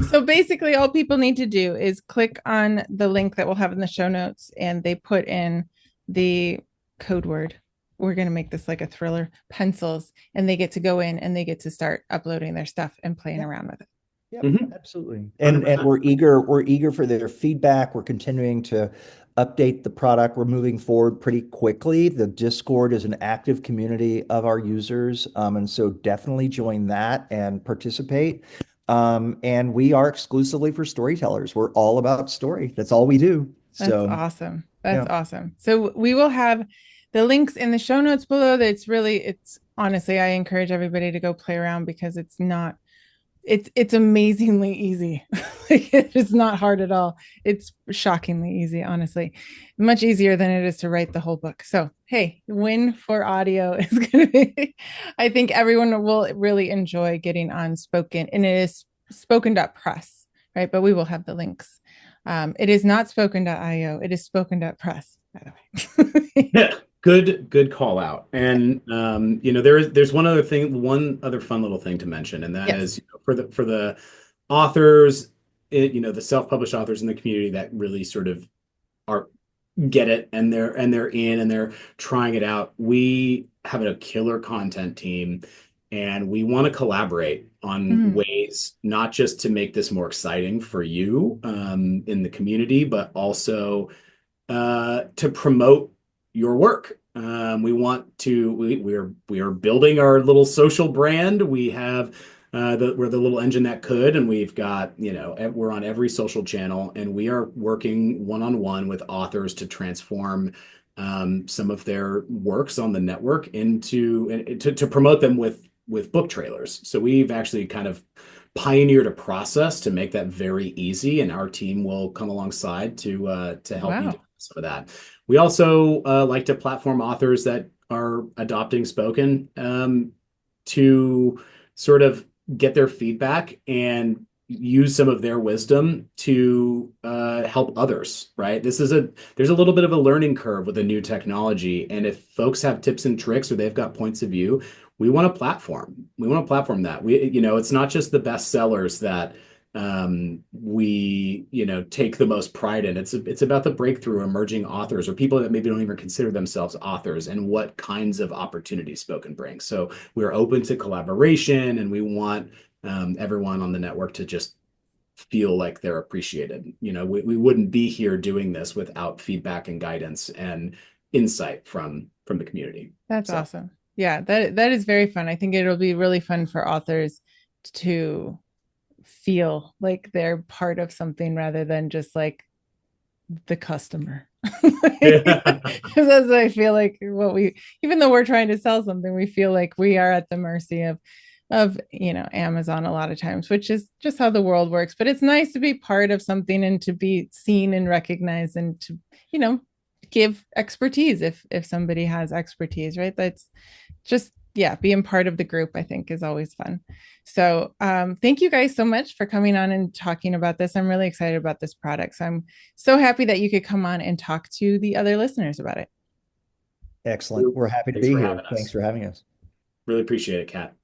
So basically all people need to do is click on the link that we'll have in the show notes, and they put in the code word. We're going to make this like a thriller, pencils, and they get to go in and they get to start uploading their stuff and playing around with it. Yeah, absolutely. And we're eager for their feedback. We're continuing to update the product. We're moving forward pretty quickly. The Discord is an active community of our users. And so definitely join that and participate. And we are exclusively for storytellers. We're all about story. That's all we do. That's awesome. That's awesome. So we will have the links in the show notes below. It's honestly, I encourage everybody to go play around, because it's amazingly easy. It's not hard at all. It's shockingly easy, honestly. Much easier than it is to write the whole book. So, hey, win for audio is going to be, I think everyone will really enjoy getting on Spoken, and it is spoken.press, right? But we will have the links. It is not spoken.io. It is spoken.press, by the way. Good call out. And there's one other fun little thing to mention, and that Yes. is, for the authors, the self-published authors in the community that really sort of are get it, and they're trying it out. We have a killer content team, and we want to collaborate on ways not just to make this more exciting for you in the community, but also to promote your work. We are building our little social brand. We have we're the little engine that could, and we've got, we're on every social channel, and we are working one-on-one with authors to transform some of their works on the network to promote them with book trailers. So we've actually kind of pioneered a process to make that very easy, and our team will come alongside to help you do some of that. We also like to platform authors that are adopting spoken to sort of get their feedback and use some of their wisdom to help others, right? There's a little bit of a learning curve with a new technology, and if folks have tips and tricks or they've got points of view, we want to platform that. It's not just the best sellers that we take the most pride in. It's about the breakthrough emerging authors, or people that maybe don't even consider themselves authors, and what kinds of opportunities spoken brings. So we're open to collaboration, and we want everyone on the network to just feel like they're appreciated. We wouldn't be here doing this without feedback and guidance and insight from the community. That's awesome. Yeah, that is very fun. I think it'll be really fun for authors to feel like they're part of something rather than just like the customer. Because I feel like even though we're trying to sell something, we feel like we are at the mercy of Amazon a lot of times, which is just how the world works. But it's nice to be part of something and to be seen and recognized, and to give expertise if somebody has expertise, right? That's just, being part of the group, I think, is always fun. So thank you guys so much for coming on and talking about this. I'm really excited about this product. So I'm so happy that you could come on and talk to the other listeners about it. Excellent. We're happy to be here. Thanks for having us. Really appreciate it, Kat.